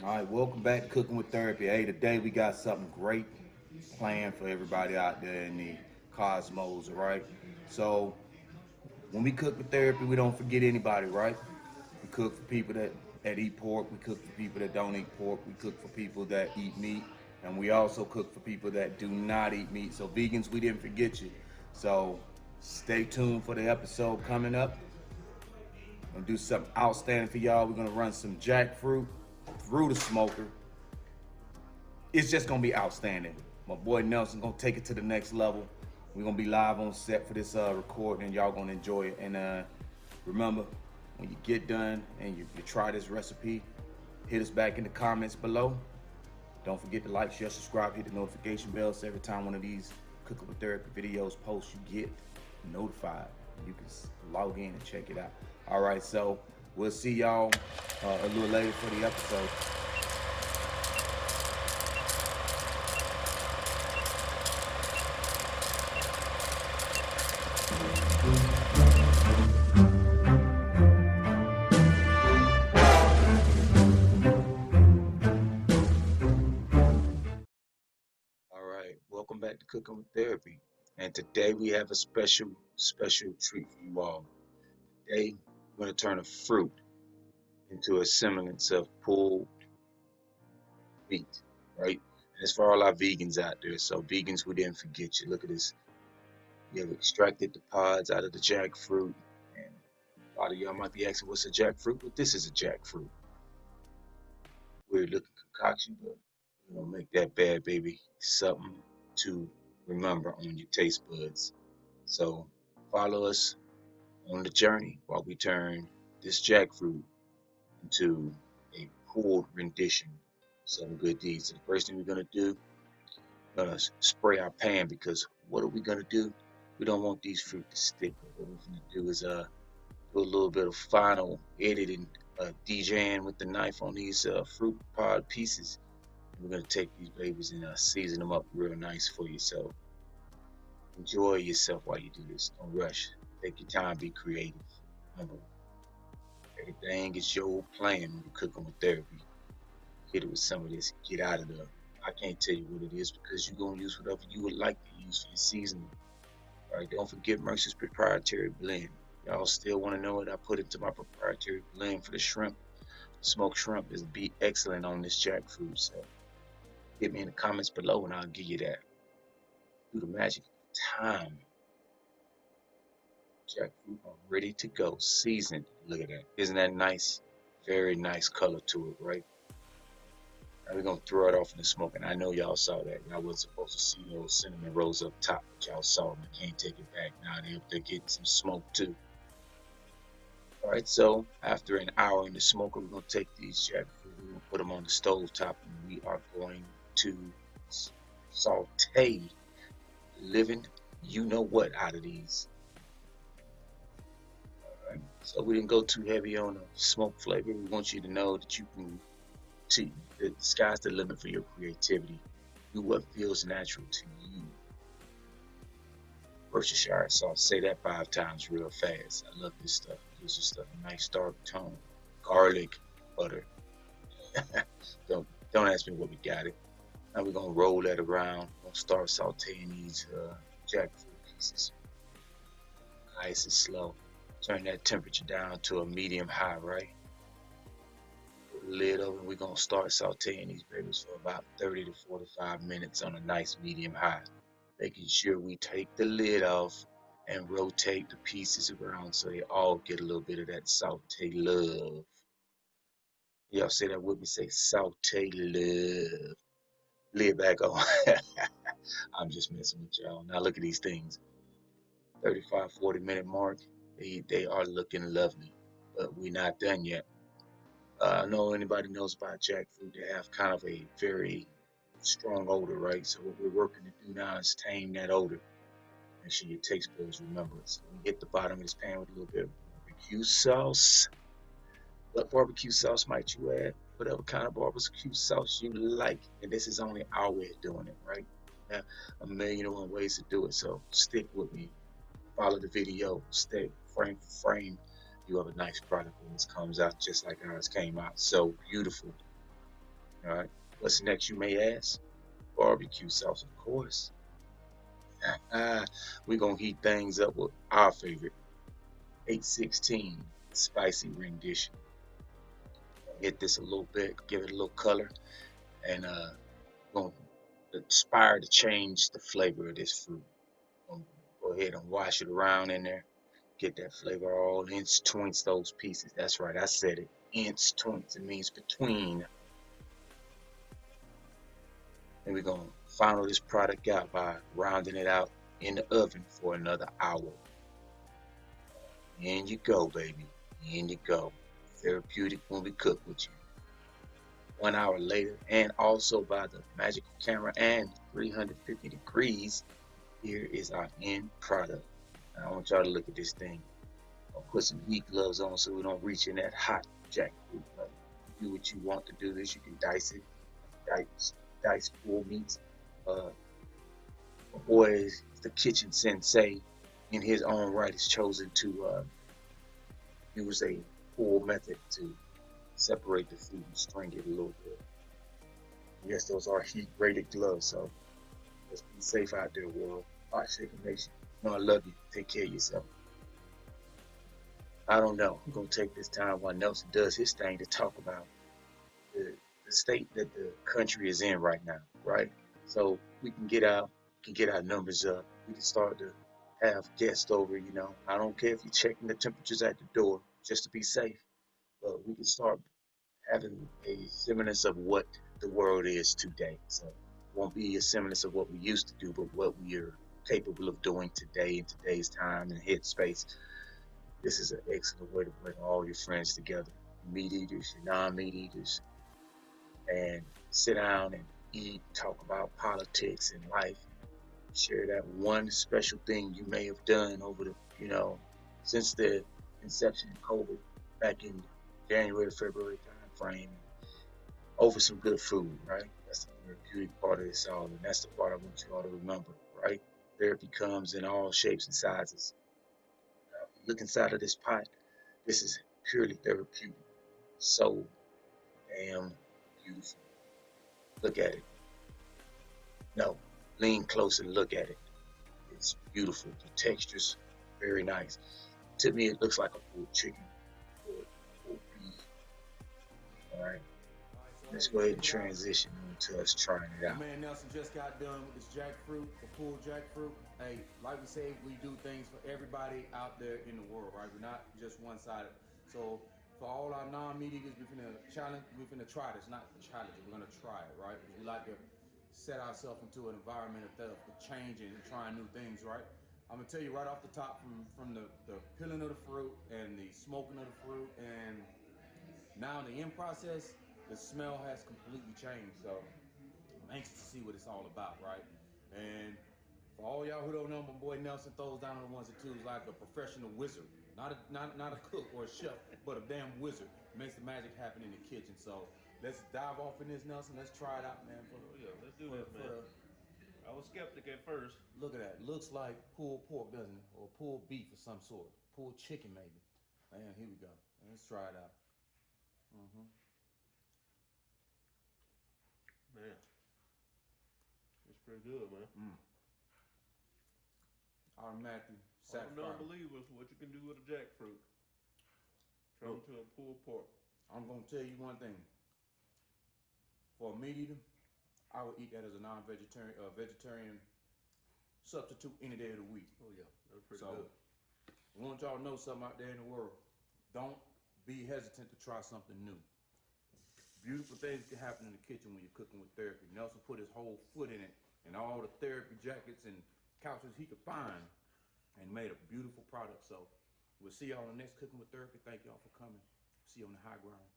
All right, welcome back to Cooking with Therapy. Hey, today we got something great planned for everybody out there in the cosmos, right? So, when we cook with therapy, we don't forget anybody, right? We cook for people that eat pork, we cook for people that don't eat pork, we cook for people that eat meat, and we also cook for people that do not eat meat. So, vegans, we didn't forget you. So, stay tuned for the episode coming up. We're gonna do something outstanding for y'all. We're gonna run some jackfruit through the smoker. It's just gonna be outstanding. My boy Nelson gonna take it to the next level. We're gonna be live on set for this recording, and y'all gonna enjoy it. And remember, when you get done and you try this recipe, hit us back in the comments below. Don't forget to like, share, subscribe, hit the notification bell so every time one of these Cooking with Therapy videos posts, you get notified. You can log in and check it out. All right, so we'll see y'all a little later for the episode. All right, welcome back to Cooking with Therapy. And today we have a special treat for you all. Today we're going to turn a fruit into a semblance of pulled meat, right? And it's for all our vegans out there. So vegans, we didn't forget you. Look at this. We have extracted the pods out of the jackfruit. And a lot of y'all might be asking, what's a jackfruit? Well, this is a jackfruit. Weird looking concoction, but we're going to make that bad baby something to remember on your taste buds. So follow us on the journey while we turn this jackfruit into a pulled rendition of some good deeds. So the first thing we're gonna do, we're gonna spray our pan because what are we gonna do? We don't want these fruit to stick. What we're gonna do is do a little bit of final editing, DJing with the knife on these fruit pod pieces. And we're gonna take these babies and season them up real nice for you. So enjoy yourself while you do this. Don't rush. Take your time. Be creative. Remember, everything is your plan when you're cooking with therapy. Hit it with some of this. Get out of there. I can't tell you what it is because you're gonna use whatever you would like to use for your seasoning. All right. Don't forget Mercer's proprietary blend. Y'all still want to know what I put into my proprietary blend for the shrimp? Smoked shrimp is be excellent on this jackfruit. So hit me in the comments below and I'll give you that. Do the magic time. Jackfruit are ready to go, seasoned. Look at that. Isn't that nice? Very nice color to it, right? Now we're gonna throw it off in the smoke, and I know y'all saw that. Y'all wasn't supposed to see those cinnamon rolls up top, but y'all saw them. I can't take it back now. They're getting some smoke too. All right, so after an hour in the smoker, we're gonna take these jackfruit, we're gonna put them on the stove top, and we are going to saute living you know what out of these. So we didn't go too heavy on the smoke flavor. We want you to know that you can see the sky's the limit for your creativity. Do what feels natural to you. Worcestershire sauce. Say that 5 times real fast. I love this stuff. It gives this stuff a nice dark tone. Garlic, butter. don't ask me what we got it. Now we're gonna roll that around. We're gonna start sauteing these jackfruit pieces. Nice and slow. Turn that temperature down to a medium high, right? Put the lid over and we're gonna start sauteing these babies for about 30 to 45 minutes on a nice medium high. Making sure we take the lid off and rotate the pieces around so they all get a little bit of that saute love. Y'all say that with me, say saute love. Lid back on. I'm just messing with y'all. Now look at these things. 35, 40 minute mark. They are looking lovely, but we're not done yet. I know anybody knows about jackfruit. They have kind of a very strong odor, right? So what we're working to do now is tame that odor. Make sure your taste buds remember it. So we hit the bottom of this pan with a little bit of barbecue sauce. What barbecue sauce might you add? Whatever kind of barbecue sauce you like. And this is only our way of doing it, right? Now, a million and one ways to do it. So stick with me. Follow the video. Stay frame for frame. You have a nice product when this comes out just like ours came out. So beautiful. All right. What's next, you may ask? Barbecue sauce, of course. We're gonna heat things up with our favorite 816 spicy rendition. Hit this a little bit, give it a little color, and gonna aspire to change the flavor of this fruit. Gonna go ahead and wash it around in there, get that flavor all inch twinks those pieces. That's right, I said it. Inch twinks. It means between. And we're gonna final this product out by rounding it out in the oven for another hour. In you go, baby. In you go. Therapeutic when we cook with you. 1 hour later, and also by the magical camera and 350 degrees, here is our end product. Now, I want y'all to look at this thing. I'll put some heat gloves on so we don't reach in that hot jackfruit. Do what you want to do this. You can dice it, dice full meats. My boy, the Kitchen Sensei, in his own right, has chosen to use a full method to separate the food and string it a little bit. Yes, those are heat-rated gloves, so let's be safe out there, world. All right, Shaker Nation. You know I love you. Take care of yourself. I don't know. I'm going to take this time while Nelson does his thing to talk about the state that the country is in right now, right? So we can get our numbers up. We can start to have guests over, you know. I don't care if you're checking the temperatures at the door just to be safe, but we can start having a semblance of what the world is today. So it won't be a semblance of what we used to do, but what we are capable of doing today in today's time and headspace. This is an excellent way to bring all your friends together, meat eaters, your non-meat eaters, and sit down and eat, talk about politics and life, share that one special thing you may have done over the, since the inception of COVID back in January, February time frame, over some good food, right? That's the therapeutic part of this all, and that's the part I want you all to remember, right? Therapy comes in all shapes and sizes. Look inside of this pot. This is purely therapeutic. So damn beautiful. Look at it. No, lean close and look at it. It's beautiful. The texture's very nice. To me, it looks like a pulled chicken or pulled beef. All right. Let's go ahead and transition into us trying it out. Man, Nelson just got done with this jackfruit, the pulled jackfruit. Hey, like we say, we do things for everybody out there in the world, right? We're not just one-sided. So for all our non-meat eaters, we're finna challenge, we're finna try this. Not challenge, we're gonna try it, right? Because we like to set ourselves into an environment of changing and trying new things, right? I'm gonna tell you right off the top from the peeling of the fruit and the smoking of the fruit, and now in the end process, the smell has completely changed. So I'm anxious to see what it's all about, right? And for all y'all who don't know, my boy Nelson throws down on the ones and twos like a professional wizard. Not a cook or a chef, but a damn wizard. Makes the magic happen in the kitchen. So let's dive off in this, Nelson. Let's try it out, man. Let's do this, man. I was skeptic at first. Look at that. Looks like pulled pork, doesn't it? Or pulled beef of some sort. Pulled chicken, maybe. Man, here we go. Let's try it out. Man, it's pretty good, man. Automatically All satisfying. non-believers, what you can do with a jackfruit. Turn to a pulled pork. I'm gonna tell you one thing. For a meat eater, I would eat that as a non-vegetarian, vegetarian substitute any day of the week. Oh yeah, that's pretty good. I want y'all to know something out there in the world. Don't be hesitant to try something new. Beautiful things can happen in the kitchen when you're cooking with therapy. Nelson put his whole foot in it and all the therapy jackets and couches he could find and made a beautiful product. So we'll see y'all on the next Cooking with Therapy. Thank y'all for coming. See you on the high ground.